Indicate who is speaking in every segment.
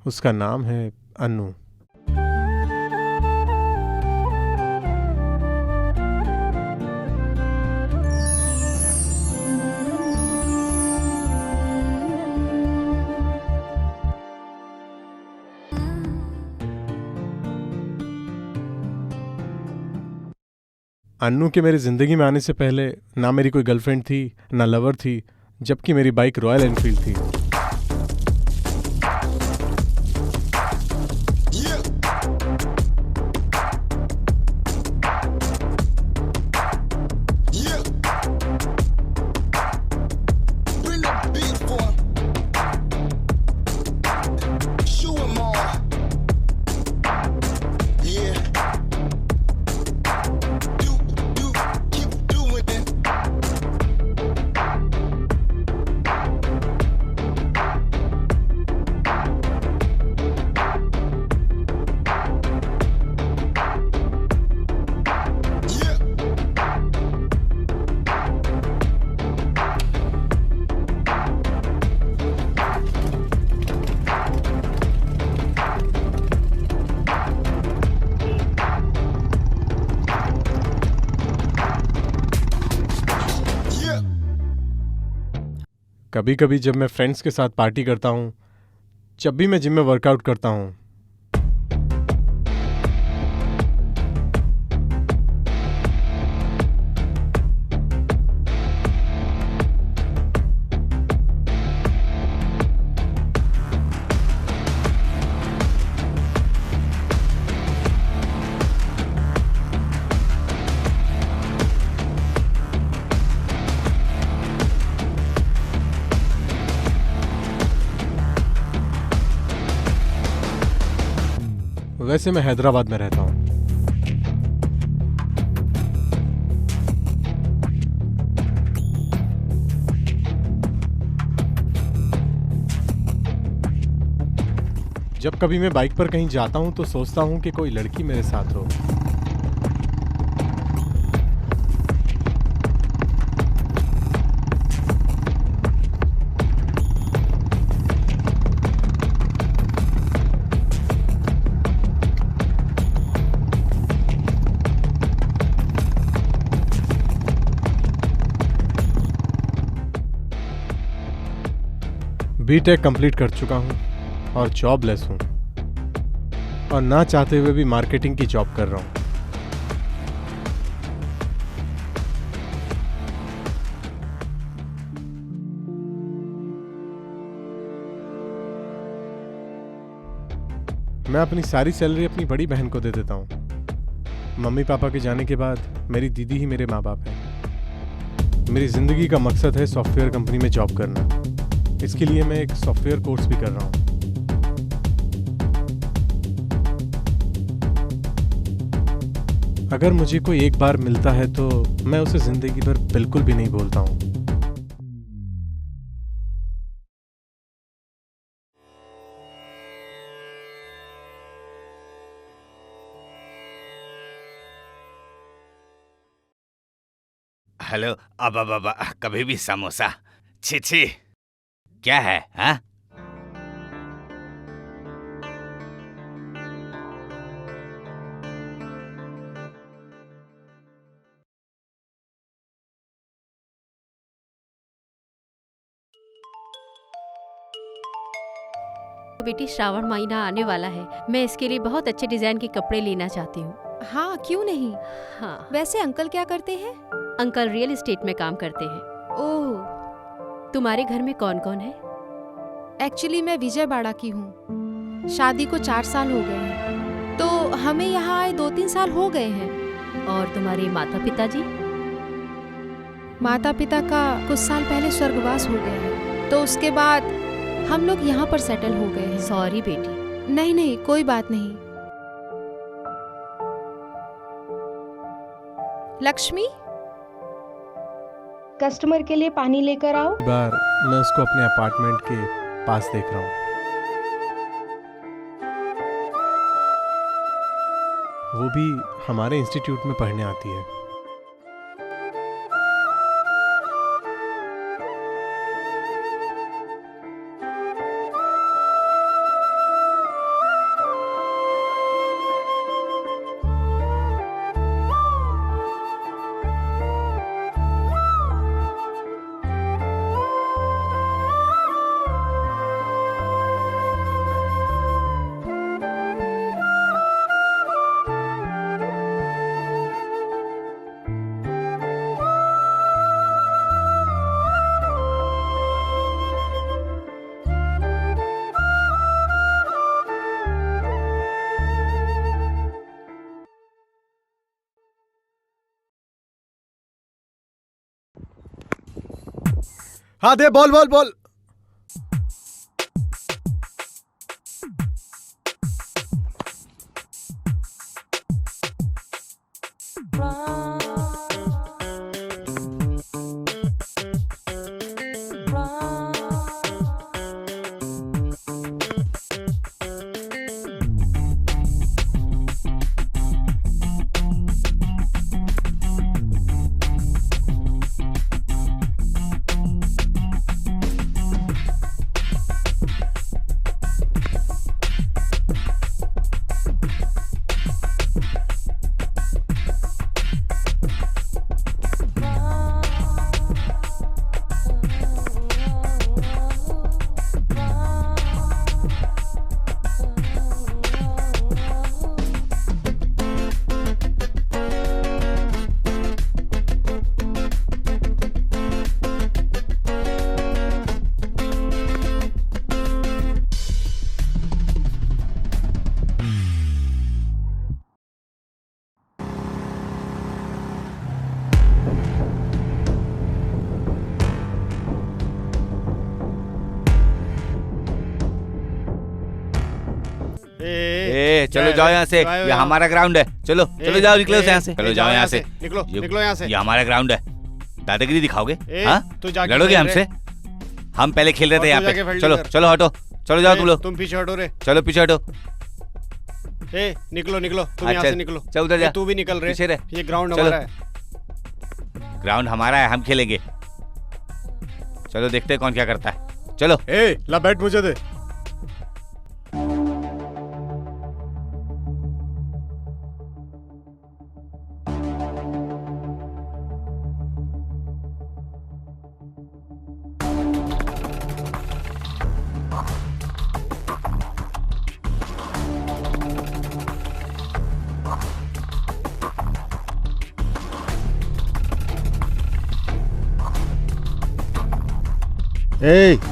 Speaker 1: उसका नाम है अन्नू। अन्नू के मेरी ज़िंदगी में आने से पहले ना मेरी कोई गर्लफ्रेंड थी ना लवर थी, जबकि मेरी बाइक रॉयल एनफील्ड थी। कभी कभी जब मैं फ्रेंड्स के साथ पार्टी करता हूँ, जब भी मैं जिम में वर्कआउट करता हूँ, वैसे मैं हैदराबाद में रहता हूँ। जब कभी मैं बाइक पर कहीं जाता हूँ तो सोचता हूँ कि कोई लड़की मेरे साथ हो। बीटेक कंप्लीट कर चुका हूँ और जॉबलेस हूँ, और ना चाहते हुए भी मार्केटिंग की जॉब कर रहा हूँ। मैं अपनी सारी सैलरी अपनी बड़ी बहन को दे देता हूँ। मम्मी पापा के जाने के बाद मेरी दीदी ही मेरे माँ बाप हैं। मेरी ज़िंदगी का मकसद है सॉफ्टवेयर कंपनी में जॉब करना। इसके लिए मैं एक सॉफ्टवेयर कोर्स भी कर रहा हूँ। अगर मुझे कोई एक बार मिलता है तो मैं उसे ज़िंदगी भर बिल्कुल भी नहीं भूलता हूँ।
Speaker 2: हेलो। अब कभी भी समोसा। छी छी, क्या है? हाँ,
Speaker 3: बेटी, श्रावण महीना आने वाला है। मैं इसके लिए बहुत अच्छे डिजाइन के कपड़े लेना चाहती हूँ।
Speaker 4: हाँ, क्यों नहीं।
Speaker 3: हाँ,
Speaker 4: वैसे अंकल क्या करते हैं?
Speaker 3: अंकल रियल एस्टेट में काम करते हैं।
Speaker 4: ओह,
Speaker 3: तुम्हारे घर में कौन कौन है?
Speaker 4: एक्चुअली मैं विजयवाड़ा की हूँ। शादी को 4 साल हो गए हैं, तो हमें यहाँ आए 2-3 साल हो गए हैं।
Speaker 3: और तुम्हारे माता पिताजी?
Speaker 4: माता पिता का कुछ साल पहले स्वर्गवास हो गया है, तो उसके बाद हम लोग यहाँ पर सेटल हो गए हैं।
Speaker 3: सॉरी बेटी।
Speaker 4: नहीं नहीं, कोई बात नहीं। लक्ष्मी,
Speaker 5: कस्टमर के लिए पानी लेकर आओ।
Speaker 1: एक बार मैं उसको अपने अपार्टमेंट के पास देख रहा हूँ। वो भी हमारे इंस्टीट्यूट में पढ़ने आती है। हाँ दे, बोल बोल बोल।
Speaker 2: चलो जाओ यहाँ से, ये हमारा ग्राउंड है। चलो चलो जाओ, निकलो यहाँ से, चलो जाओ यहाँ से,
Speaker 6: निकलो निकलो यहाँ से।
Speaker 2: ये हमारा ग्राउंड है। दादागिरी दिखाओगे? हाँ,
Speaker 6: तू जाके
Speaker 2: लड़ोगे
Speaker 6: खेल
Speaker 2: हमसे? हम पहले खेल रहे थे
Speaker 6: और
Speaker 2: यहाँ
Speaker 6: तू जाके
Speaker 2: पे।
Speaker 6: फील्ड
Speaker 2: चलो
Speaker 6: कर।
Speaker 2: चलो हटो, चलो जाओ तुम लोग,
Speaker 6: तुम पीछे हटो रे।
Speaker 2: चलो पीछे हटो।
Speaker 6: निकलो निकलो, तुम
Speaker 2: हाँ,
Speaker 6: यहाँ
Speaker 2: चल,
Speaker 6: से निकलो।
Speaker 2: चल उधर जा,
Speaker 6: तू भी निकल रे।
Speaker 2: पीछे रह।
Speaker 6: ये ग्राउंड
Speaker 2: चलो।
Speaker 6: हमारा है।
Speaker 2: ग्राउंड हमारा है, हम खेलेंगे। चलो देखते हैं कौन क्या करता है। चलो
Speaker 1: ला बैट मुझे दे।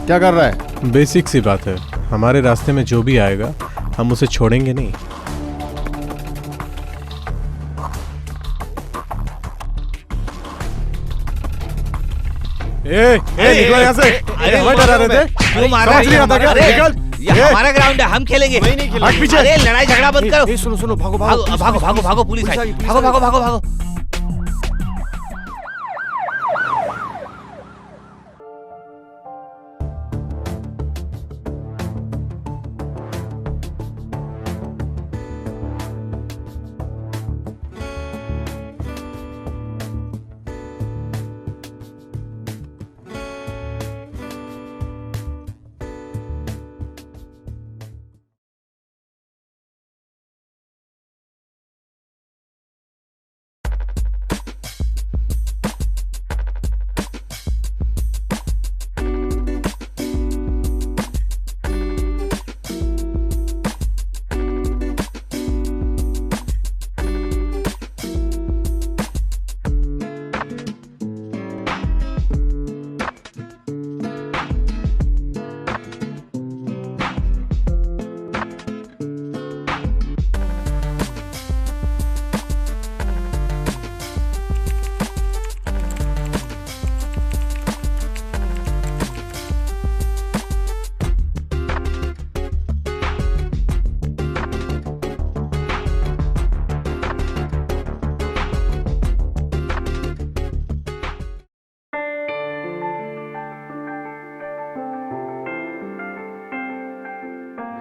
Speaker 6: क्या कर रहा है?
Speaker 1: बेसिक सी बात है, हमारे रास्ते में जो भी आएगा हम उसे छोड़ेंगे नहीं। निकलो यहाँ से।
Speaker 2: अरे
Speaker 1: मैं डरा रहे थे,
Speaker 2: क्यों मार रहा है?
Speaker 1: समझ नहीं आता क्या?
Speaker 2: अरे,
Speaker 1: निकल।
Speaker 2: ये हमारा ग्राउंड है, हम खेलेंगे।
Speaker 6: वही नहीं खेलेंगे।
Speaker 1: हट पीछे।
Speaker 2: अरे लड़ाई झगड़ा बंद करो।
Speaker 6: सुनो सुनो, भागो
Speaker 2: भागो भागो भागो भागो, पुलिस आई। भागो भागो भागो भागो।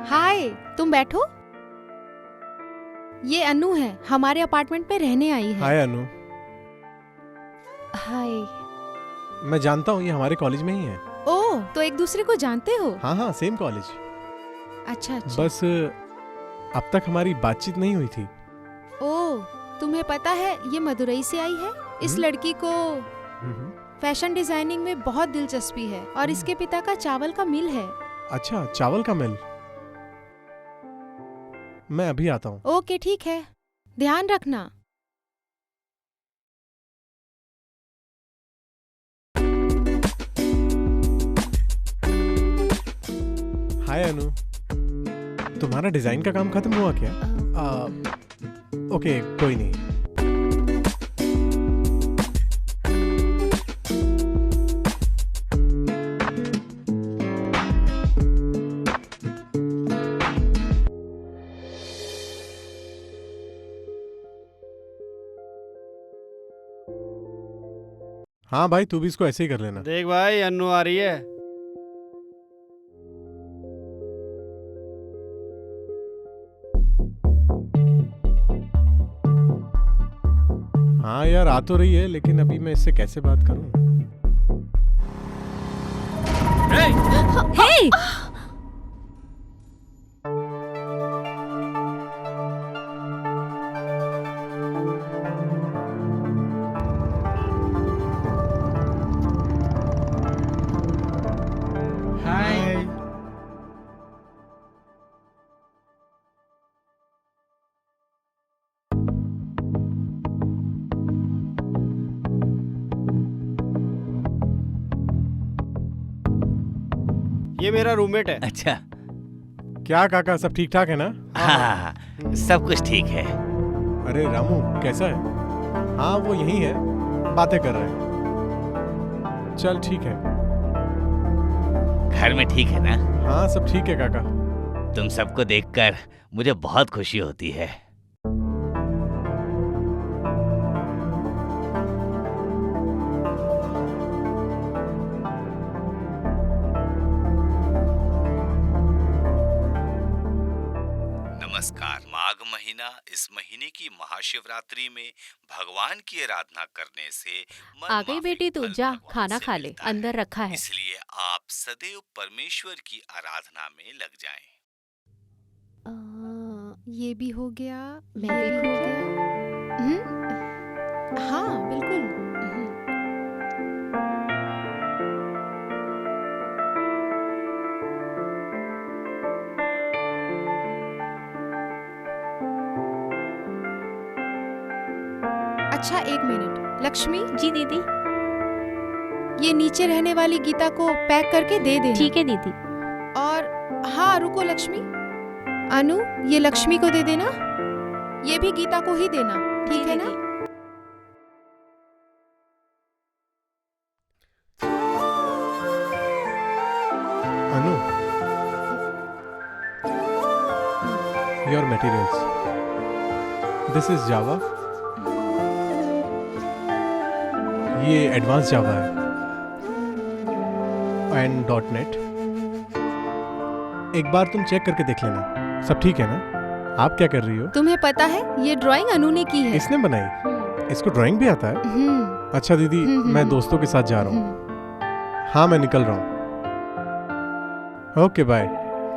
Speaker 4: हाय, तुम बैठो। ये अनु है, हमारे अपार्टमेंट में रहने आई है।
Speaker 1: हाय अनु,
Speaker 4: हाय।
Speaker 1: मैं जानता हूँ ये हमारे कॉलेज में ही है।
Speaker 4: ओह, तो एक दूसरे को जानते हो?
Speaker 1: हाँ हाँ, सेम कॉलेज।
Speaker 4: अच्छा अच्छा।
Speaker 1: बस अब तक हमारी बातचीत नहीं हुई थी।
Speaker 4: ओह, तुम्हें पता है ये मदुरई से आई है। इस लड़की को फैशन डिजाइनिंग में बहुत दिलचस्पी है और इसके पिता का चावल का मिल है।
Speaker 1: अच्छा, चावल का मिल। मैं अभी आता हूँ।
Speaker 4: ओके ठीक है, ध्यान रखना।
Speaker 1: हाय अनु, तुम्हारा डिजाइन का काम खत्म हुआ क्या? ओके, कोई नहीं। हाँ भाई, तू भी इसको ऐसे ही कर लेना।
Speaker 6: देख भाई, अन्नू आ रही है।
Speaker 1: हाँ यार, आ तो रही है, लेकिन अभी मैं इससे कैसे बात करूं?
Speaker 3: हे!
Speaker 6: हाय। ये मेरा रूममेट है।
Speaker 2: अच्छा।
Speaker 1: क्या काका, सब ठीक ठाक है ना?
Speaker 2: हाँ, सब कुछ ठीक है।
Speaker 1: अरे रामू, कैसा है? हाँ, वो यहीं है, बातें कर रहे हैं। चल ठीक है।
Speaker 2: घर में ठीक है ना?
Speaker 1: हाँ, सब ठीक है काका।
Speaker 2: तुम सबको देखकर मुझे बहुत खुशी होती है। नमस्कार। माघ महीना, इस महीने की महाशिवरात्रि में भगवान की आराधना करने से मन
Speaker 3: आ गई
Speaker 2: माफी
Speaker 3: बेटी, तू
Speaker 2: फल
Speaker 3: जा,
Speaker 2: भगवान
Speaker 3: खाना
Speaker 2: से
Speaker 3: खा ले,
Speaker 2: मिलता है।
Speaker 3: अंदर रखा है।
Speaker 2: इसलिए आप सदैव परमेश्वर की आराधना में लग जाएं।
Speaker 4: ये भी हो गया,
Speaker 3: मैं
Speaker 4: ये भी
Speaker 3: देखूं
Speaker 4: हो
Speaker 3: क्या?
Speaker 4: गया। हाँ बिल्कुल। अच्छा, एक मिनट। लक्ष्मी,
Speaker 3: जी दीदी।
Speaker 4: ये नीचे रहने वाली गीता को पैक करके दे देना।
Speaker 3: ठीक है दीदी।
Speaker 4: और हाँ, रुको लक्ष्मी। अनु, ये लक्ष्मी को दे देना। ये भी गीता को ही देना, ठीक
Speaker 3: जी
Speaker 4: है ना?
Speaker 3: दीदी।
Speaker 1: Anu, your materials. This is Java. ये एडवांस जावा है एंड .NET। एक बार तुम चेक करके देख लेना, सब ठीक है ना? आप क्या कर रही हो?
Speaker 4: तुम्हें पता है, ये ड्राइंग अनु ने की है।
Speaker 1: इसने बनाई? इसको ड्राइंग भी आता है? अच्छा दीदी, मैं दोस्तों के साथ जा रहा हूँ। हाँ, मैं निकल रहा हूँ। Okay, bye.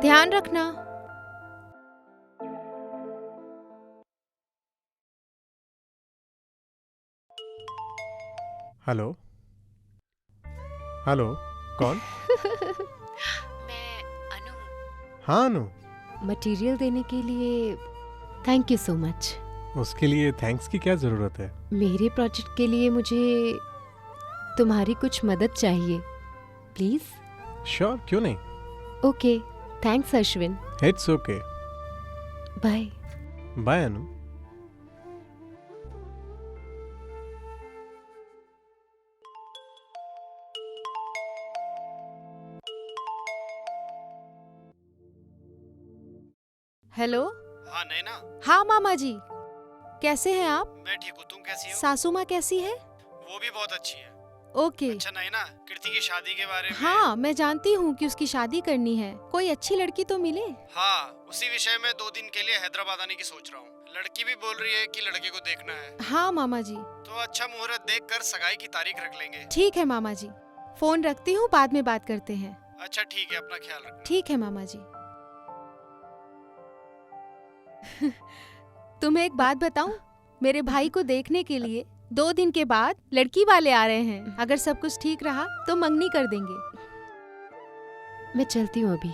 Speaker 4: ध्यान रखना।
Speaker 1: हेलो हेलो, कौन?
Speaker 3: मैं अनु।
Speaker 1: हाँ अनु,
Speaker 3: मटेरियल देने के लिए थैंक यू सो मच।
Speaker 1: उसके लिए थैंक्स की क्या जरूरत है?
Speaker 3: मेरे प्रोजेक्ट के लिए मुझे तुम्हारी कुछ मदद चाहिए, प्लीज।
Speaker 1: श्योर, क्यों नहीं।
Speaker 3: Okay, thanks Ashwin.
Speaker 1: It's okay.
Speaker 3: Bye.
Speaker 1: Bye Anu.
Speaker 4: Hello.
Speaker 6: हाँ नैना,
Speaker 4: हाँ मामा जी, कैसे हैं आप?
Speaker 6: मैं ठीक हूँ। तुम कैसी हो?
Speaker 4: सासू माँ कैसी है?
Speaker 6: वो भी बहुत अच्छी है।
Speaker 4: ओके।
Speaker 6: अच्छा नैना, कीर्ति की शादी के बारे में।
Speaker 4: हाँ, मैं जानती हूँ कि उसकी शादी करनी है। कोई अच्छी लड़की तो मिले।
Speaker 6: हाँ, उसी विषय में 2 दिन के लिए हैदराबाद आने की सोच रहा हूँ। लड़की भी बोल रही है कि लड़के को देखना है।
Speaker 4: हाँ मामा जी।
Speaker 6: तो अच्छा मुहूर्त देखकर सगाई की तारीख रख लेंगे।
Speaker 4: ठीक है मामा जी, फोन रखती हूँ, बाद में बात करते हैं।
Speaker 6: अच्छा ठीक है, अपना ख्याल रखना।
Speaker 4: ठीक है मामा जी। तुम्हें एक बात बताऊं, मेरे भाई को देखने के लिए 2 दिन के बाद लड़की वाले आ रहे हैं। अगर सब कुछ ठीक रहा तो मंगनी कर देंगे।
Speaker 3: मैं चलती हूँ अभी।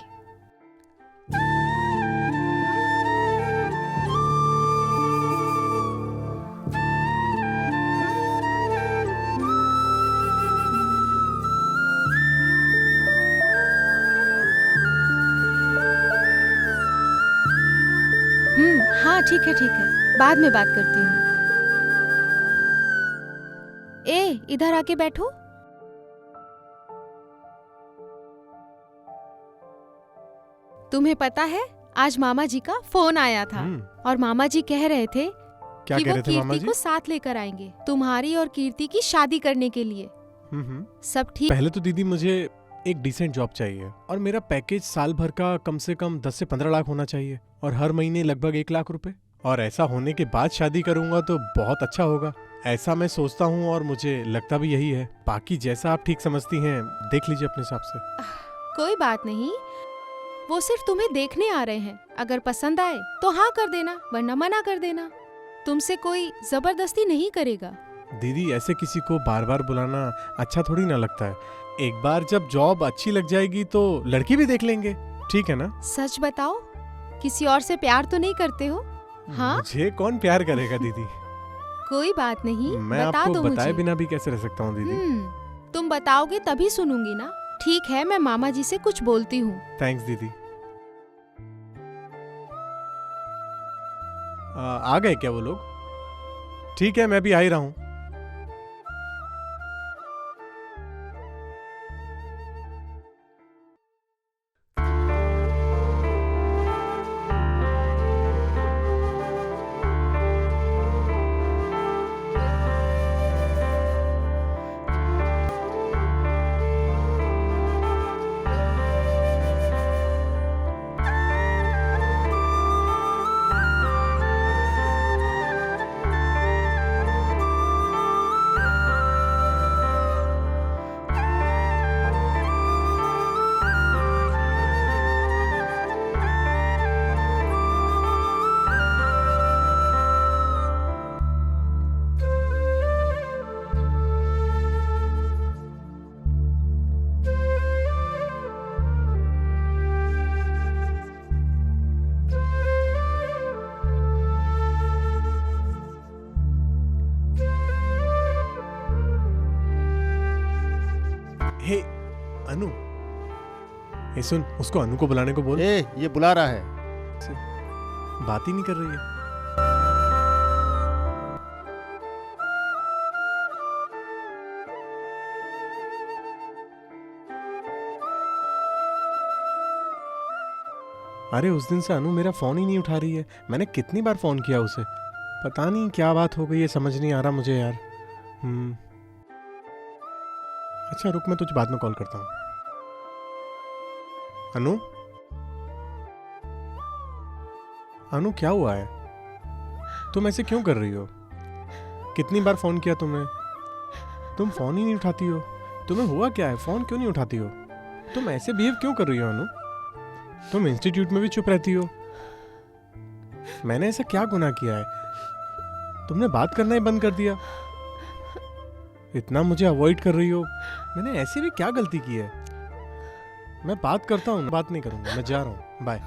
Speaker 4: हाँ ठीक है, बाद में बात करती हूँ। ए, इधर आके बैठो। तुम्हें पता है, आज मामा जी का फोन आया था और मामा जी कह रहे थे
Speaker 1: क्या
Speaker 4: कि
Speaker 1: कह
Speaker 4: वो
Speaker 1: रहे थे मामा
Speaker 4: कीर्ति
Speaker 1: जी?
Speaker 4: को साथ लेकर आएंगे तुम्हारी और कीर्ति की शादी करने के लिए। सब ठीक?
Speaker 1: पहले तो दीदी मुझे एक डिसेंट जॉब चाहिए और मेरा पैकेज साल भर का कम से कम 10 से 15 लाख होना चाहिए और हर महीने लगभग 1 लाख रुपए। और ऐसा होने के बाद शादी करूंगा तो बहुत अच्छा होगा, ऐसा मैं सोचता हूँ और मुझे लगता भी यही है। बाकी जैसा आप ठीक समझती हैं देख लीजिए अपने हिसाब से।
Speaker 4: कोई बात नहीं, वो सिर्फ तुम्हें देखने आ रहे हैं। अगर पसंद आए तो हाँ कर देना, वरना मना कर देना। तुमसे कोई जबरदस्ती नहीं करेगा।
Speaker 1: दीदी ऐसे किसी को बार बार बुलाना अच्छा थोड़ी ना लगता है। एक बार जब जॉब अच्छी लग जाएगी तो लड़की भी देख लेंगे, ठीक है ना?
Speaker 4: सच बताओ, किसी और से प्यार तो नहीं करते हो? हाँ?
Speaker 1: मुझे कौन प्यार करेगा दीदी?
Speaker 4: कोई बात नहीं,
Speaker 1: मैं
Speaker 4: बता
Speaker 1: आपको
Speaker 4: दो
Speaker 1: बताए
Speaker 4: मुझे।
Speaker 1: बिना भी कैसे रह सकता हूँ दीदी?
Speaker 4: तुम बताओगे तभी सुनूंगी ना। ठीक है, मैं मामा जी से कुछ बोलती हूँ।
Speaker 1: थैंक्स दीदी। आ गए क्या वो लोग? ठीक है, मैं भी आ ही रहा हूँ। हे अनु, हे सुन, उसको अनु को बुलाने को बोल।
Speaker 6: ये बुला रहा है।
Speaker 1: बात ही नहीं कर रही है। अरे उस दिन से अनु मेरा फोन ही नहीं उठा रही है। मैंने कितनी बार फोन किया उसे, पता नहीं क्या बात हो गई है, समझ नहीं आ रहा मुझे यार। अच्छा रुक, मैं तुझे बाद में कॉल करता हूँ। अनु, अनु क्या हुआ है? तुम ऐसे क्यों कर रही हो? कितनी बार फोन किया तुमने, तुम फोन ही नहीं उठाती हो। तुम्हें हुआ क्या है, फोन क्यों नहीं उठाती हो? तुम ऐसे बिहेव क्यों कर रही हो अनु? तुम इंस्टीट्यूट में भी चुप रहती हो। मैंने ऐसा क्या गुनाह किया है? तुमने बात करना ही बंद कर दिया, इतना मुझे अवॉइड कर रही हो। मैंने ऐसी भी क्या गलती की है? मैं बात करता हूँ, बात नहीं करूंगा, मैं जा रहा हूँ, बाय।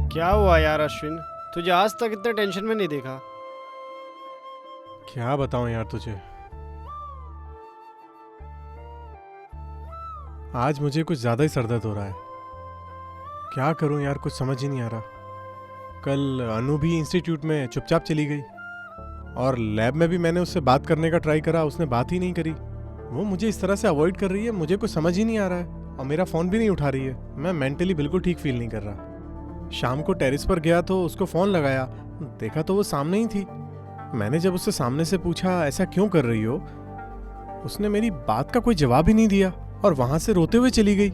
Speaker 6: क्या हुआ यार अश्विन, तुझे आज तक इतने टेंशन में नहीं देखा।
Speaker 1: क्या बताऊं यार तुझे, आज मुझे कुछ ज्यादा ही सरदर्द हो रहा है। क्या करूं यार, कुछ समझ ही नहीं आ रहा। कल अनु भी इंस्टीट्यूट में चुपचाप चली गई और लैब में भी मैंने उससे बात करने का ट्राई करा, उसने बात ही नहीं करी। वो मुझे इस तरह से अवॉइड कर रही है, मुझे कुछ समझ ही नहीं आ रहा है। और मेरा फोन भी नहीं उठा रही है। मैं मेंटली बिल्कुल ठीक फील नहीं कर रहा। शाम को टेरेस पर गया तो उसको फोन लगाया, देखा तो वो सामने ही थी। मैंने जब उससे सामने से पूछा ऐसा क्यों कर रही हो, उसने मेरी बात का कोई जवाब ही नहीं दिया और वहां से रोते हुए चली गई।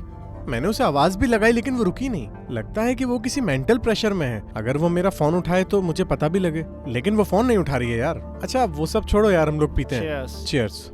Speaker 1: मैंने उसे आवाज भी लगाई लेकिन वो रुकी नहीं। लगता है कि वो किसी मेंटल प्रेशर में है। अगर वो मेरा फोन उठाए तो मुझे पता भी लगे, लेकिन वो फोन नहीं उठा रही है यार। अच्छा वो सब छोड़ो यार, हम लोग पीते हैं।
Speaker 6: Cheers.
Speaker 1: Cheers.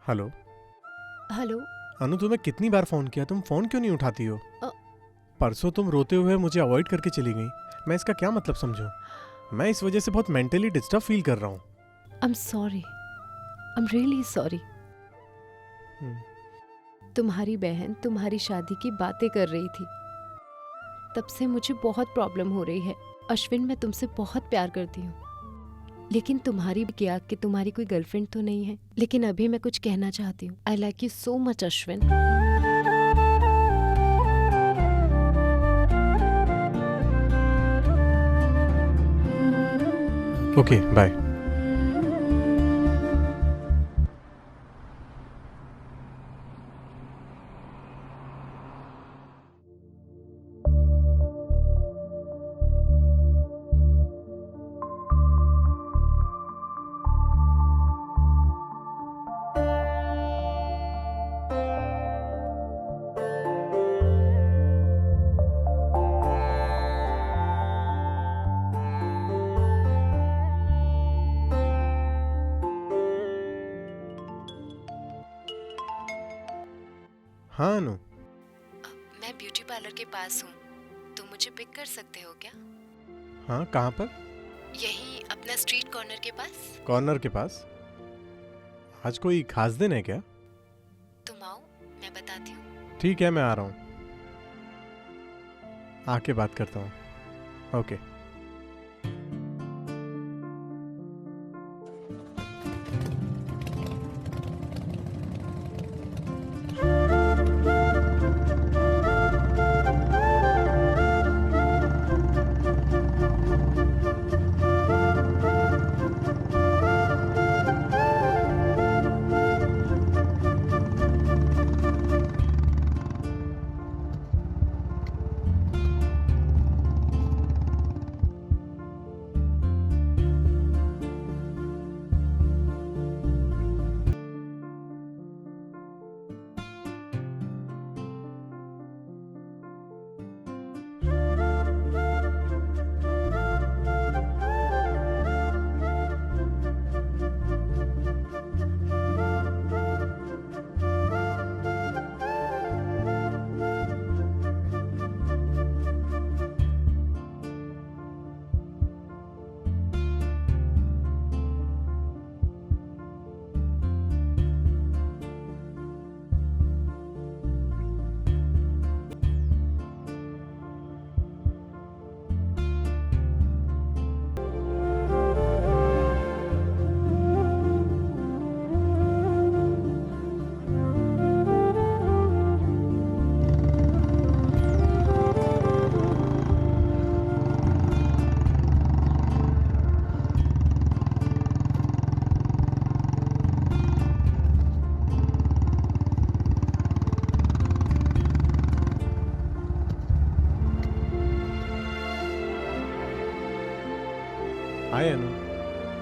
Speaker 1: Hello
Speaker 3: hello.
Speaker 1: Anu, तुम्हें कितनी बार फोन किया, तुम फोन क्यों नहीं उठाती हो?
Speaker 3: अ-
Speaker 1: परसों तुम रोते हुए मुझे अवॉइड करके चली गई। मैं इसका क्या मतलब समझूं? मैं इस वजह से बहुत मेंटली डिस्टर्ब फील कर रहा हूँ।
Speaker 3: I am sorry, I am really sorry. तुम्हारी बहन तुम्हारी शादी की बातें कर रही थी, तब से मुझे बहुत प्रॉब्लम हो रही है। अश्विन, मैं तुमसे बहुत प्यार करती हूँ, लेकिन तुम्हारी क्या कि तुम्हारी कोई गर्लफ्रेंड तो नहीं है। लेकिन अभी मैं कुछ कहना चाहती हूँ। I like you so much Ashwin.
Speaker 1: Okay, bye. हाँ अनु।
Speaker 3: मैं ब्यूटी पार्लर के पास हूँ, तुम मुझे पिक कर सकते हो क्या?
Speaker 1: हाँ, कहाँ पर?
Speaker 3: यही अपना स्ट्रीट कॉर्नर के पास।
Speaker 1: कॉर्नर के पास? आज कोई खास दिन है क्या?
Speaker 3: तुम आओ, मैं बताती हूँ।
Speaker 1: ठीक है, मैं आ रहा हूँ, आके बात करता हूँ। ओके। हाय अनु,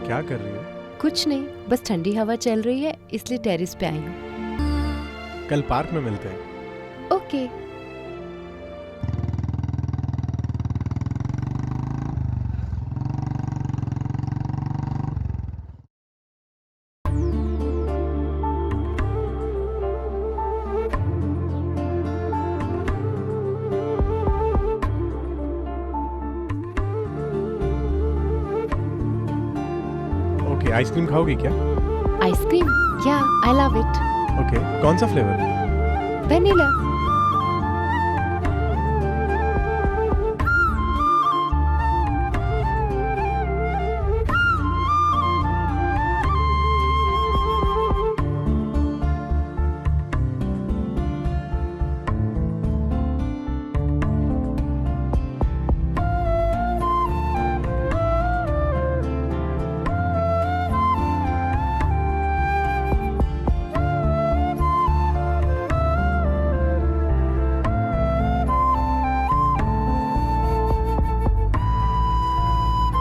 Speaker 1: क्या कर रही हो?
Speaker 3: कुछ नहीं, बस ठंडी हवा चल रही है, इसलिए टेरेस पे आई हूँ।
Speaker 1: कल पार्क में मिलते हैं।
Speaker 3: ओके।
Speaker 1: ओके, आइसक्रीम खाओगी क्या?
Speaker 3: आइसक्रीम? या, आई लव इट।
Speaker 1: ओके, कौन सा फ्लेवर?
Speaker 3: वेनिला।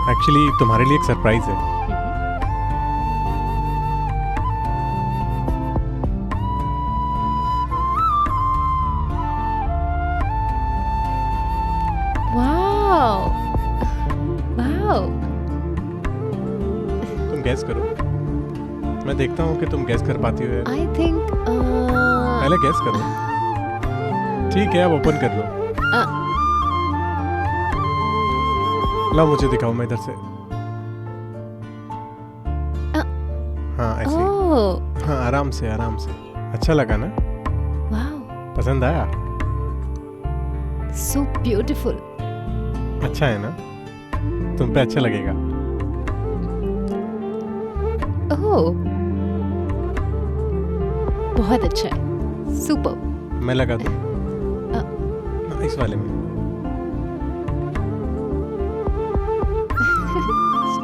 Speaker 1: एक्चुअली तुम्हारे लिए एक सरप्राइज है।
Speaker 3: Wow, wow.
Speaker 1: तुम गैस करो, मैं मैं देखता हूँ कि तुम गैस कर पाती हो यार।
Speaker 3: आई थिंक
Speaker 1: पहले गैस करो। ठीक है, अब ओपन कर लो। लो मुझे दिखाओ, मैं इधर से। हाँ ऐसे ही। हाँ आराम से आराम से। अच्छा लगा ना?
Speaker 3: वाओ,
Speaker 1: पसंद आया?
Speaker 3: So beautiful.
Speaker 1: अच्छा है ना? तुम पे अच्छा लगेगा।
Speaker 3: ओह, बहुत अच्छा है, सुपर।
Speaker 1: मैं लगा दूँ? इस वाले में।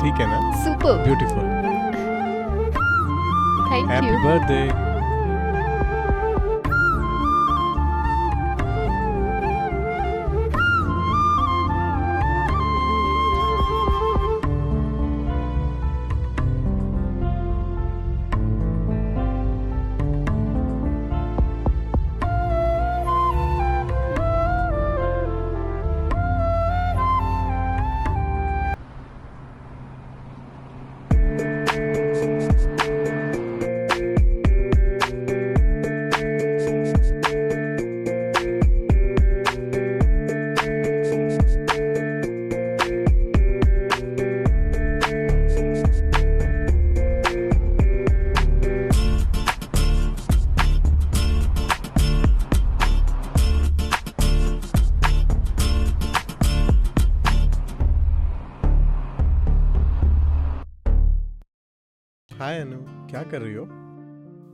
Speaker 1: ठीक है ना?
Speaker 3: Super,
Speaker 1: beautiful.
Speaker 3: Thank
Speaker 1: happy
Speaker 3: you.
Speaker 1: Birthday. Hi Anu, क्या कर रही हो?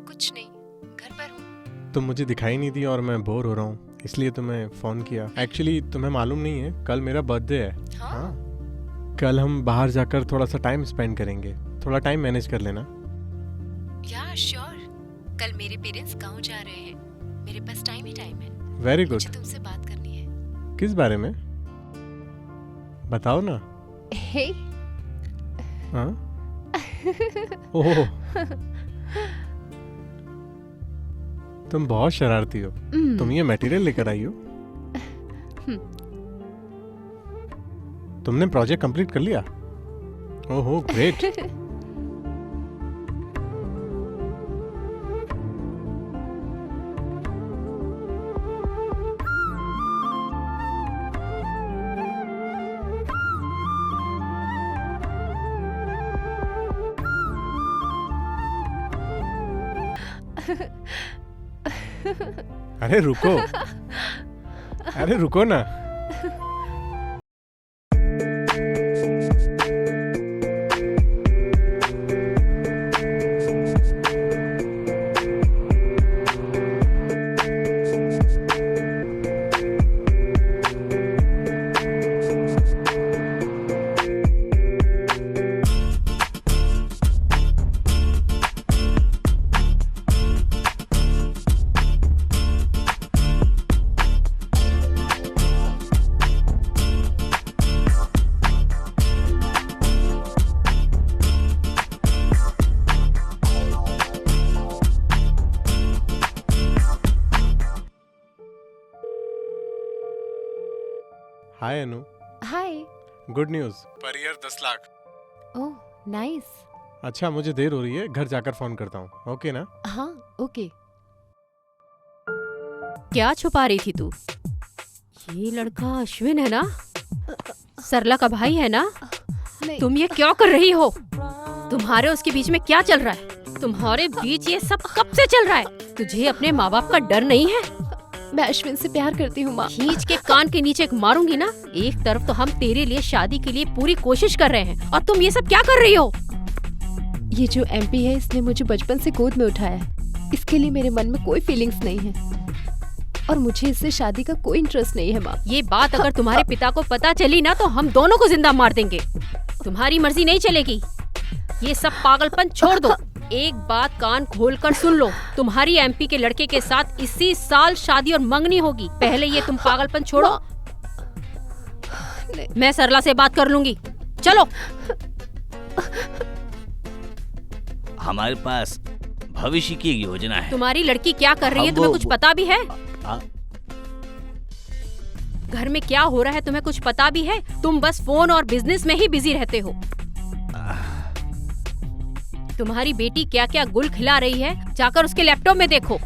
Speaker 3: कुछ नहीं, घर पर हूँ।
Speaker 1: तुम मुझे दिखाई नहीं दी और मैं बोर हो रहा हूँ, इसलिए तुम्हें फोन किया। एक्चुअली तुम्हें मालूम नहीं है, कल मेरा बर्थडे है। हाँ, कल हम बाहर जाकर थोड़ा सा टाइम स्पेंड करेंगे। थोड़ा टाइम मैनेज कर लेना।
Speaker 3: या श्योर। कल मेरे पेरेंट्स गांव जा रहे हैं, मेरे पास टाइम ही टाइम है।
Speaker 1: Very good.
Speaker 3: मुझे तुमसे बात करनी है।
Speaker 1: किस बारे में? बताओ ना।
Speaker 3: हे,
Speaker 1: हाँ? ओह, तुम बहुत शरारती हो। तुम ये मटेरियल लेकर आई हो? तुमने प्रोजेक्ट कंप्लीट कर लिया? ओहो ग्रेट। अरे रुको, अरे रुको ना। Hi Anu.
Speaker 3: Hi.
Speaker 1: Good news, per year 10 lakh.
Speaker 3: Oh nice.
Speaker 1: अच्छा मुझे देर हो रही है, घर जाकर फोन करता हूँ। ओके ना?
Speaker 3: हाँ ओके।
Speaker 7: क्या छुपा रही थी तू? ये लड़का अश्विन है ना? सरला का भाई है ना?
Speaker 3: नहीं।
Speaker 7: तुम ये क्या कर रही हो? तुम्हारे उसके बीच में क्या चल रहा है? तुम्हारे बीच ये सब कब से चल रहा है? तुझे अपने माँ बाप का डर नहीं है?
Speaker 3: मैं अश्विन से प्यार करती हूँ माँ।
Speaker 7: खींच के कान के नीचे मारूंगी ना। एक तरफ तो हम तेरे लिए शादी के लिए पूरी कोशिश कर रहे हैं और तुम ये सब क्या कर रही हो?
Speaker 3: ये जो एमपी है, इसने मुझे बचपन से गोद में उठाया है। इसके लिए मेरे मन में कोई फीलिंग्स नहीं है और मुझे इससे शादी का कोई इंटरेस्ट नहीं है माँ।
Speaker 7: ये बात अगर तुम्हारे पिता को पता चली ना तो हम दोनों को जिंदा मार देंगे। तुम्हारी मर्जी नहीं चलेगी। ये सब पागलपन छोड़ दो। एक बात कान खोलकर सुन लो, तुम्हारी एमपी के लड़के के साथ इसी साल शादी और मंगनी होगी। पहले ये तुम पागलपन छोड़ो। मैं सरला से बात कर लूंगी। चलो।
Speaker 2: हमारे पास भविष्य की एक योजना है।
Speaker 7: तुम्हारी लड़की क्या कर रही है तुम्हें कुछ पता भी है? घर में क्या हो रहा है तुम्हें कुछ पता भी है? तुम बस फोन और बिजनेस में ही बिजी रहते हो। तुम्हारी बेटी क्या क्या गुल खिला रही है जाकर उसके लैपटॉप में देखो।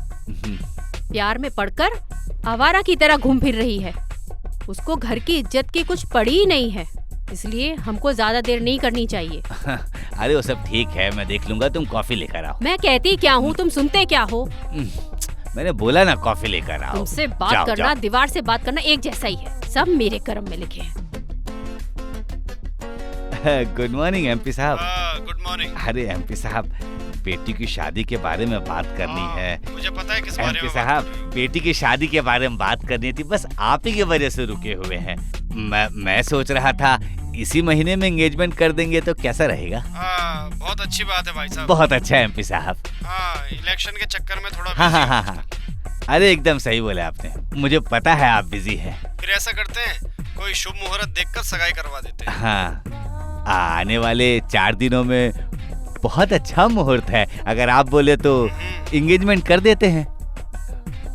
Speaker 7: प्यार में पड़कर आवारा की तरह घूम फिर रही है। उसको घर की इज्जत की कुछ पड़ी ही नहीं है, इसलिए हमको ज्यादा देर नहीं करनी चाहिए।
Speaker 2: अरे वो सब ठीक है, मैं देख लूंगा, तुम कॉफी लेकर आओ।
Speaker 7: मैं कहती क्या हूँ, तुम सुनते क्या हो?
Speaker 2: मैंने बोला ना कॉफी लेकर आओ।
Speaker 7: तुमसे बात
Speaker 2: जाओ,
Speaker 7: करना
Speaker 2: जाओ।
Speaker 7: दीवार से बात करना एक जैसा ही है, सब मेरे कर्म में लिखे हैं।
Speaker 2: गुड मॉर्निंग एमपी साहब।
Speaker 6: Good morning.
Speaker 2: अरे एमपी साहब, बेटी की शादी के बारे में बात करनी है।
Speaker 6: मुझे पता है किस बारे
Speaker 2: एमपी
Speaker 6: में
Speaker 2: साहब, बेटी की शादी के बारे में बात करनी थी, बस आप ही की वजह से रुके हुए हैं। मैं सोच रहा था इसी महीने में एंगेजमेंट कर देंगे तो कैसा रहेगा?
Speaker 6: बहुत अच्छी बात है भाई साहब।
Speaker 2: बहुत अच्छा है एमपी साहब।
Speaker 6: इलेक्शन के चक्कर में थोड़ा
Speaker 2: हाँ हाँ हाँ हाँ, अरे एकदम सही बोले आपने, मुझे पता है आप बिजी हैं।
Speaker 6: फिर ऐसा करते हैं, कोई शुभ मुहूर्त देखकर सगाई करवा देते हैं।
Speaker 2: हाँ, आने वाले 4 दिनों में बहुत अच्छा मुहूर्त है, अगर आप बोले तो एंगेजमेंट कर देते हैं,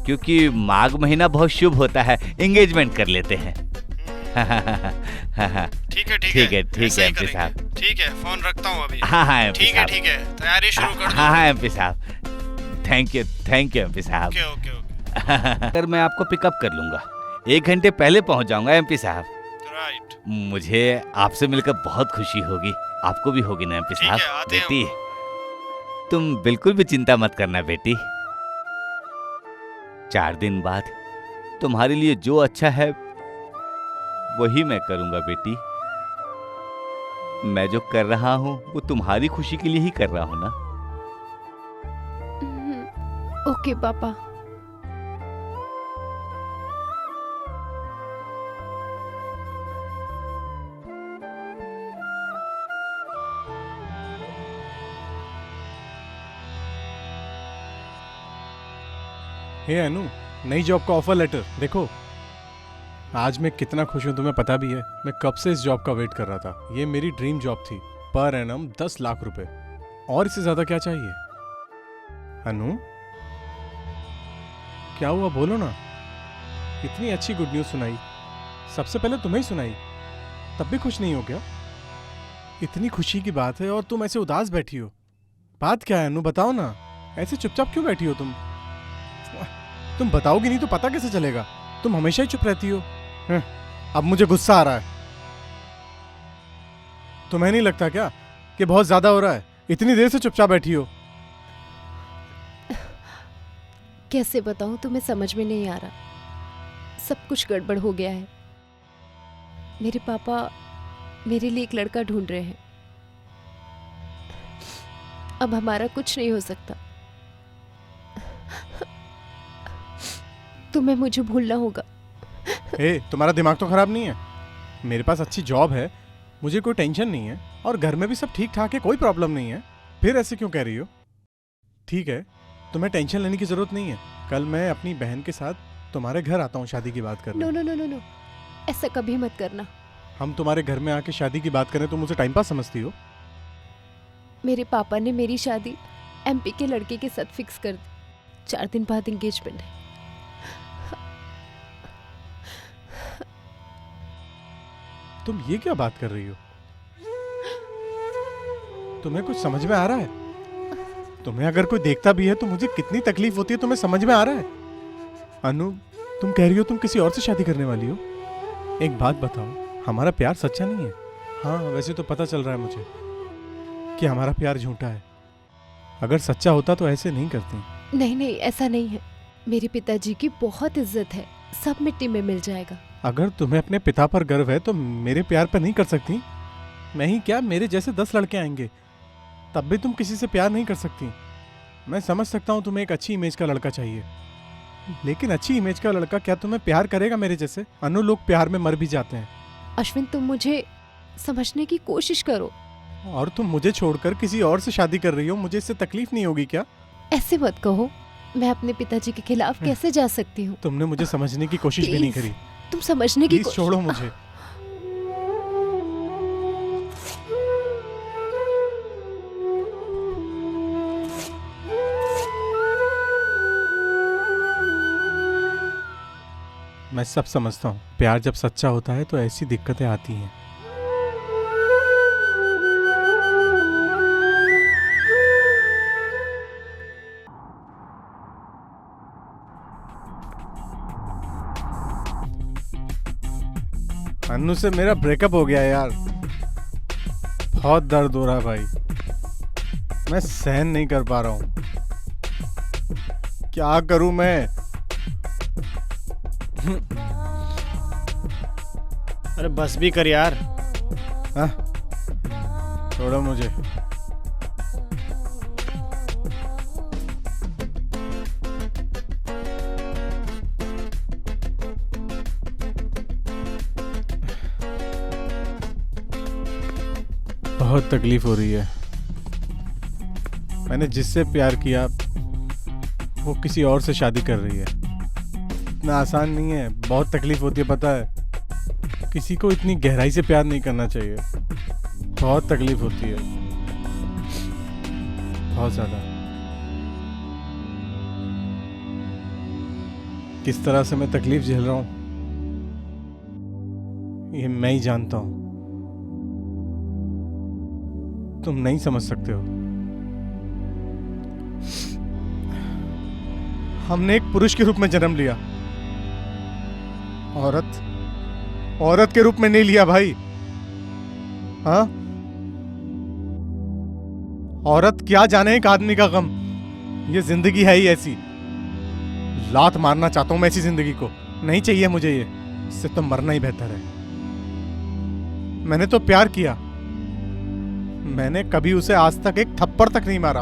Speaker 2: क्योंकि माघ महीना बहुत शुभ होता है, एंगेजमेंट कर लेते हैं।
Speaker 6: ठीक है
Speaker 2: ठीक है एमपी साहब।
Speaker 6: ठीक है, फोन रखता हूँ अभी।
Speaker 2: हाँ हाँ एमपी साहब।
Speaker 6: ठीक है, तैयारी शुरू कर दो।
Speaker 2: हाँ एमपी साहब, थैंक यू एमपी साहब।
Speaker 6: ओके।
Speaker 2: अगर मैं आपको पिकअप कर लूंगा, 1 घंटे पहले पहुंच जाऊंगा एमपी साहब।
Speaker 6: राइट।
Speaker 2: मुझे आपसे मिलकर बहुत खुशी होगी, आपको भी होगी ना एमपी साहब।
Speaker 6: ठीक है, आते हैं
Speaker 2: बेटी, तुम बिल्कुल भी चिंता मत करना बेटी। 4 दिन बाद तुम्हारे लिए जो अच्छा है वही मैं करूंगा बेटी। मैं जो कर रहा हूं वो तुम्हारी खुशी के लिए ही कर रहा हूं ना।
Speaker 3: ओके पापा।
Speaker 1: हे अनु, नई जॉब का ऑफर लेटर देखो। आज मैं कितना खुश हूं तुम्हें पता भी है। मैं कब से इस जॉब का वेट कर रहा था। ये मेरी ड्रीम जॉब थी। पर एनम 10 लाख रुपए, और इससे ज्यादा क्या चाहिए? अनु, क्या हुआ बोलो ना। इतनी अच्छी गुड न्यूज सुनाई, सबसे पहले तुम्हें ही सुनाई, तब भी खुश नहीं हो क्या? इतनी खुशी की बात है और तुम ऐसे उदास बैठी हो। बात क्या है अनु, बताओ ना। ऐसे चुपचाप क्यों बैठी हो तुम? तुम बताओगी नहीं तो पता कैसे चलेगा? तुम हमेशा ही चुप रहती हो। अब मुझे गुस्सा आ रहा है। तुम्हें नहीं लगता क्या कि बहुत ज्यादा हो रहा है? इतनी देर से चुपचाप बैठी हो।
Speaker 3: कैसे बताऊं, तुम्हें समझ में नहीं आ रहा। सब कुछ गड़बड़ हो गया है। मेरे पापा मेरे लिए एक लड़का ढूंढ रहे हैं। अब हमारा कुछ नहीं हो सकता। तुम्हें मुझे भूलना होगा।
Speaker 1: तुम्हारा दिमाग तो खराब नहीं है? मेरे पास अच्छी जॉब है, मुझे कोई टेंशन नहीं है, और घर में भी सब ठीक ठाक है, कोई प्रॉब्लम नहीं है। फिर ऐसे क्यों कह रही हो? ठीक है, तुम्हें टेंशन लेने की जरूरत नहीं है। कल मैं अपनी बहन के साथ तुम्हारे घर आता हूँ शादी की बात करने।
Speaker 3: No no no no no, ऐसा कभी मत करना।
Speaker 1: हम तुम्हारे घर में आके शादी की बात करें तो मुझे टाइम पास समझती हो?
Speaker 3: मेरे पापा ने मेरी शादी एमपी के लड़के के साथ फिक्स कर दी। 4 दिन बाद एंगेजमेंट है।
Speaker 1: तुम ये क्या बात कर रही हो? तुम्हें कुछ समझ में आ रहा है? तुम्हें अगर कोई देखता भी है तो मुझे कितनी तकलीफ होती है, तुम्हें समझ में आ रहा है? अनु, तुम कह रही हो तुम किसी और से शादी करने वाली हो? एक बात बताओ, हमारा प्यार सच्चा नहीं है? हाँ, वैसे तो पता चल रहा है मुझे कि हमारा प्यार झूठा है। अगर सच्चा होता तो ऐसे नहीं करती।
Speaker 3: नहीं नहीं, ऐसा नहीं है। मेरे पिताजी की बहुत इज्जत है, सब मिट्टी में मिल जाएगा।
Speaker 1: अगर तुम्हें अपने पिता पर गर्व है तो मेरे प्यार पर नहीं कर सकती? मैं ही क्या, मेरे जैसे 10 लड़के आएंगे, तब भी तुम किसी से प्यार नहीं कर सकती। मैं समझ सकता हूँ तुम्हें एक अच्छी इमेज का लड़का चाहिए, लेकिन अच्छी इमेज का लड़का क्या तुम्हें प्यार करेगा मेरे जैसे? अनु, लोग प्यार में मर भी जाते हैं।
Speaker 3: अश्विन, तुम मुझे समझने की कोशिश करो।
Speaker 1: और तुम मुझे छोड़कर किसी और से शादी कर रही हो, मुझे इससे तकलीफ नहीं होगी क्या?
Speaker 3: ऐसे मत कहो। मैं अपने पिताजी के खिलाफ कैसे जा सकती हूँ?
Speaker 1: तुमने मुझे समझने की कोशिश भी नहीं करी।
Speaker 3: तुम समझने की
Speaker 1: प्लीज छोड़ो मुझे। मैं सब समझता हूँ, प्यार जब सच्चा होता है तो ऐसी दिक्कतें आती हैं। अन्नू से मेरा ब्रेकअप हो गया यार। बहुत दर्द हो रहा है भाई, मैं सहन नहीं कर पा रहा हूँ। क्या करूं मैं?
Speaker 6: अरे बस भी कर यार।
Speaker 1: हाँ? छोड़ो मुझे। बहुत तकलीफ हो रही है। मैंने जिससे प्यार किया वो किसी और से शादी कर रही है। इतना आसान नहीं है, बहुत तकलीफ होती है पता है। किसी को इतनी गहराई से प्यार नहीं करना चाहिए। बहुत तकलीफ होती है, बहुत ज़्यादा। किस तरह से मैं तकलीफ झेल रहा हूँ ये मैं ही जानता हूँ, तुम नहीं समझ सकते हो। हमने एक पुरुष के रूप में जन्म लिया, औरत के रूप में नहीं लिया भाई। हाँ, औरत क्या जाने एक आदमी का गम। ये जिंदगी है ही ऐसी। लात मारना चाहता हूं मैं ऐसी जिंदगी को। नहीं चाहिए मुझे ये, इससे तो मरना ही बेहतर है। मैंने तो प्यार किया, मैंने कभी उसे आज तक एक थप्पड़ तक नहीं मारा।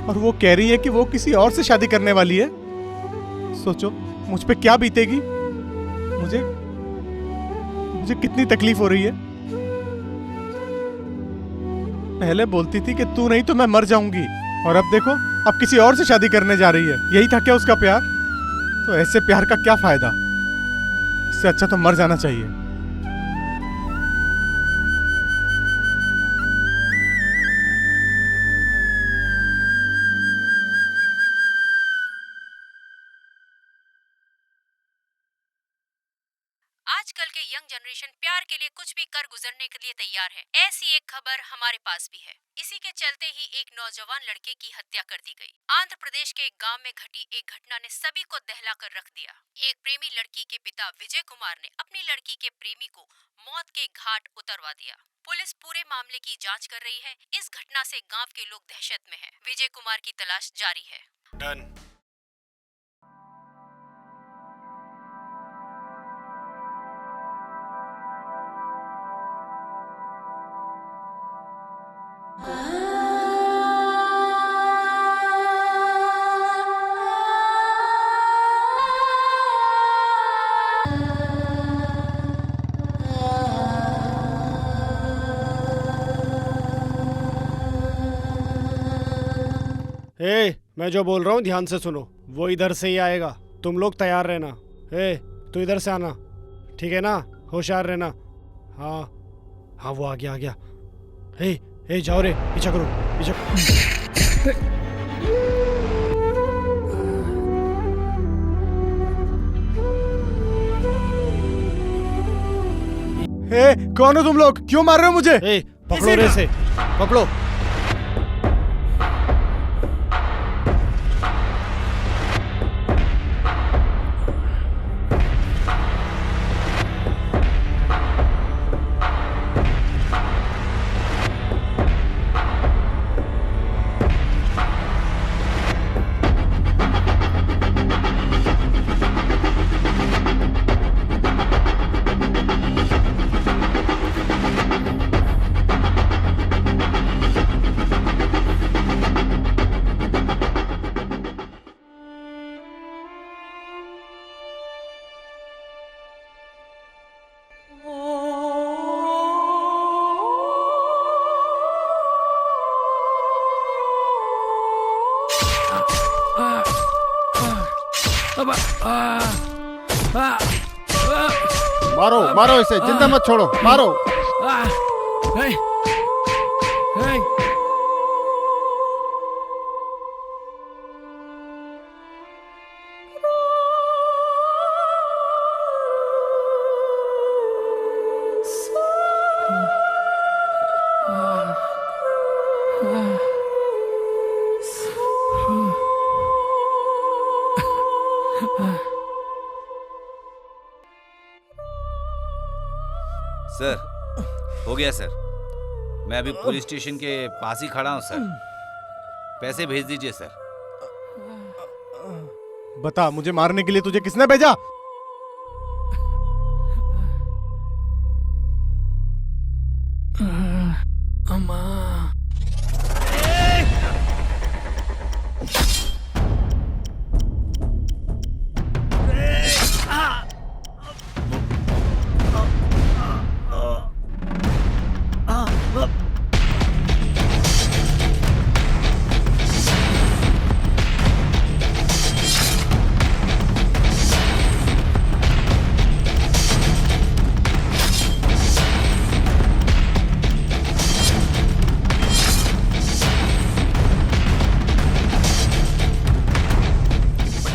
Speaker 1: और वो कह रही है कि वो किसी और से शादी करने वाली है। सोचो मुझ पे क्या बीतेगी। मुझे कितनी तकलीफ हो रही है। पहले बोलती थी कि तू नहीं तो मैं मर जाऊंगी, और अब देखो अब किसी और से शादी करने जा रही है। यही था क्या उसका प्यार? तो ऐसे प्यार का क्या फायदा? इससे अच्छा तो मर जाना चाहिए।
Speaker 7: आजकल के यंग जनरेशन प्यार के लिए कुछ भी कर गुजरने के लिए तैयार है। ऐसी एक खबर हमारे पास भी है। इसी के चलते ही एक नौजवान लड़के की हत्या कर दी गई। आंध्र प्रदेश के एक गांव में घटी एक घटना ने सभी को दहला कर रख दिया। एक प्रेमी लड़की के पिता विजय कुमार ने अपनी लड़की के प्रेमी को मौत के घाट उतरवा दिया। पुलिस पूरे मामले की जांच कर रही है। इस घटना से गाँव के लोग दहशत में है। विजय कुमार की तलाश जारी है।
Speaker 6: डन। मैं जो बोल रहा हूँ ध्यान से सुनो। वो इधर से ही आएगा, तुम लोग तैयार रहना। तू इधर से आना, ठीक है ना? होशियार रहना। हाँ हाँ, वो आ गया। जाओ रे, पीछा करो, पीछा।
Speaker 1: कौन हो तुम लोग? क्यों मार रहे हो मुझे?
Speaker 6: पकड़ो रे से, पकड़ो।
Speaker 8: मारो मारो इसे, जिंदा मत छोड़ो, मारो।
Speaker 2: सर, हो गया सर। मैं अभी पुलिस स्टेशन के पास ही खड़ा हूँ सर। पैसे भेज दीजिए सर।
Speaker 1: बता, मुझे मारने के लिए तुझे किसने भेजा?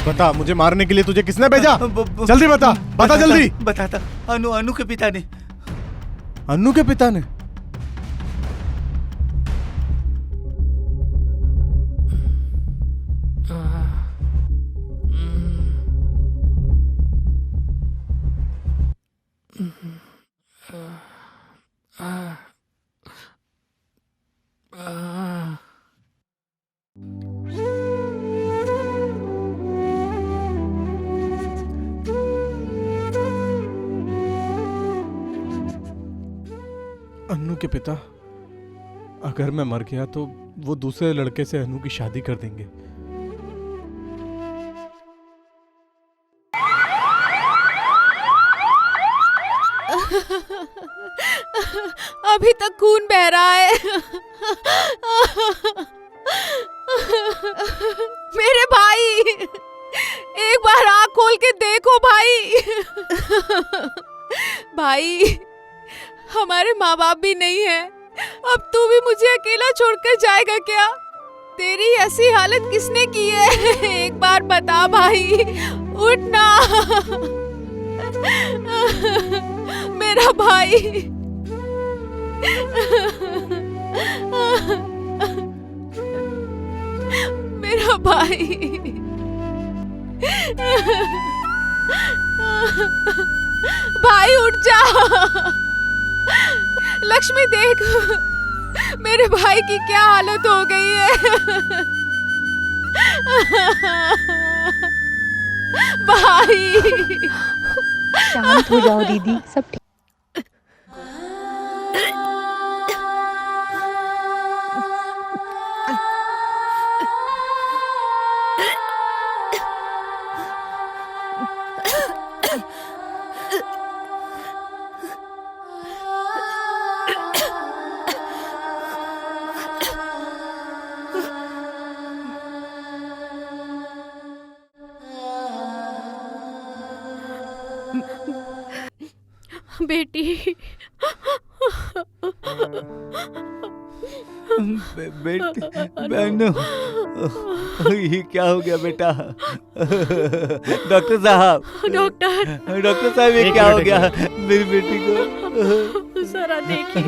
Speaker 1: बता, मुझे मारने के लिए तुझे किसने भेजा? जल्दी बता, बता जल्दी।
Speaker 2: बताता। अनु के पिता ने।
Speaker 1: अन्नू के पिता ने? अन्नू के पिता? अगर मैं मर गया तो वो दूसरे लड़के से अन्नू की शादी कर देंगे।
Speaker 4: अभी तक खून बह रहा है। मेरे भाई, एक बार आँख खोल के देखो भाई। भाई, हमारे माँ बाप भी नहीं है। अब तू भी मुझे अकेला छोड़कर जाएगा क्या? तेरी ऐसी हालत किसने की है? एक बार बता भाई, उठ ना। मेरा भाई। मेरा भाई। भाई उठ जा। लक्ष्मी देख, मेरे भाई की क्या हालत हो गई है। भाई,
Speaker 5: शांत हो जाओ दीदी, सब ठीक।
Speaker 7: बेटी।
Speaker 2: बेटी, बहनों, ये क्या हो गया बेटा? डॉक्टर साहब, डॉक्टर साहब, ये क्या हो गया मेरी बेटी को?
Speaker 7: जरा देखिए।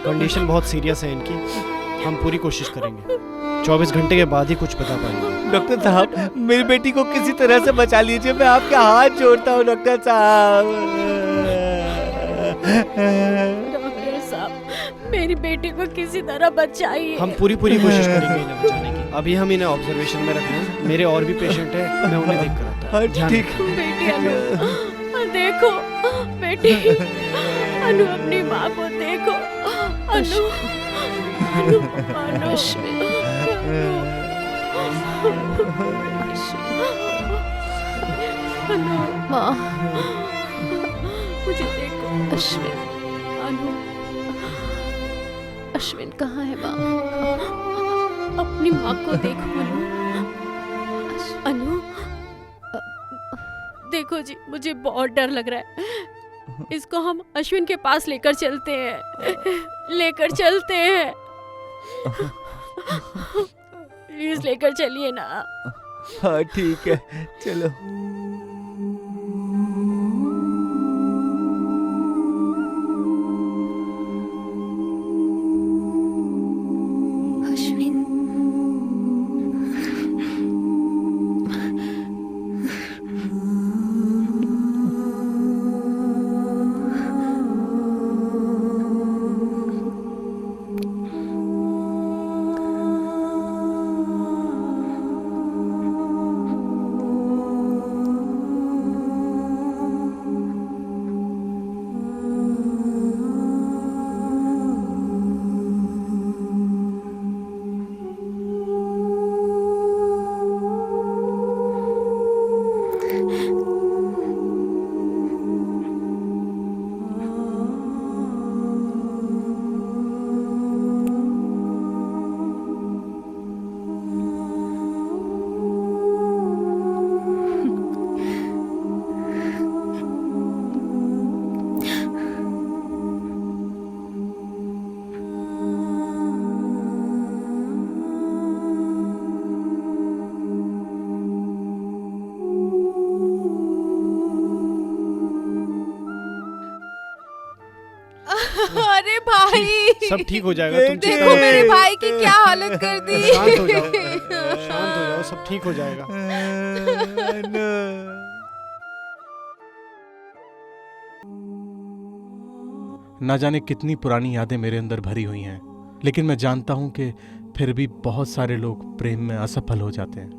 Speaker 6: कंडीशन बहुत सीरियस है इनकी। हम पूरी कोशिश करेंगे, 24 घंटे के बाद ही कुछ बता पाएंगे।
Speaker 2: डॉक्टर साहब, मेरी बेटी को किसी तरह से बचा लीजिए। मैं आपके हाथ जोड़ता हूँ डॉक्टर साहब।
Speaker 7: डॉक्टर साहब, मेरी बेटी को किसी तरह बचाइए।
Speaker 6: हम पूरी कोशिश करेंगे इन्हें बचाने की। अभी हम इन्हें ऑब्जर्वेशन में रख रहे हैं। मेरे और भी पेशेंट हैं, मैं उन्हें देख कर आता हूं।
Speaker 2: ठीक।
Speaker 7: बेटी अनु, देखो बेटी, अनु अपनी माँ को देखो। अनु, अनु, अनु, अनु,
Speaker 3: माँ,
Speaker 7: मुझे देखो।
Speaker 3: अश्विन,
Speaker 7: अनु,
Speaker 3: अश्विन कहाँ है माँ?
Speaker 7: अपनी माँ को देखो अनु। अनु, देखो जी, मुझे बहुत डर लग रहा है। इसको हम अश्विन के पास लेकर चलते हैं। लेकर चलते हैं। प्लीज लेकर चलिए ना।
Speaker 2: हाँ ठीक है, चलो।
Speaker 6: सब ठीक हो जाएगा, तुम चिंता
Speaker 4: देखो
Speaker 6: मत
Speaker 4: मेरे
Speaker 6: करो।
Speaker 4: भाई की क्या हालत कर दी।
Speaker 6: शांत हो जाओ, शांत हो जाओ, सब ठीक हो जाएगा।
Speaker 1: ना जाने कितनी पुरानी यादें मेरे अंदर भरी हुई हैं, लेकिन मैं जानता हूं कि फिर भी बहुत सारे लोग प्रेम में असफल हो जाते हैं।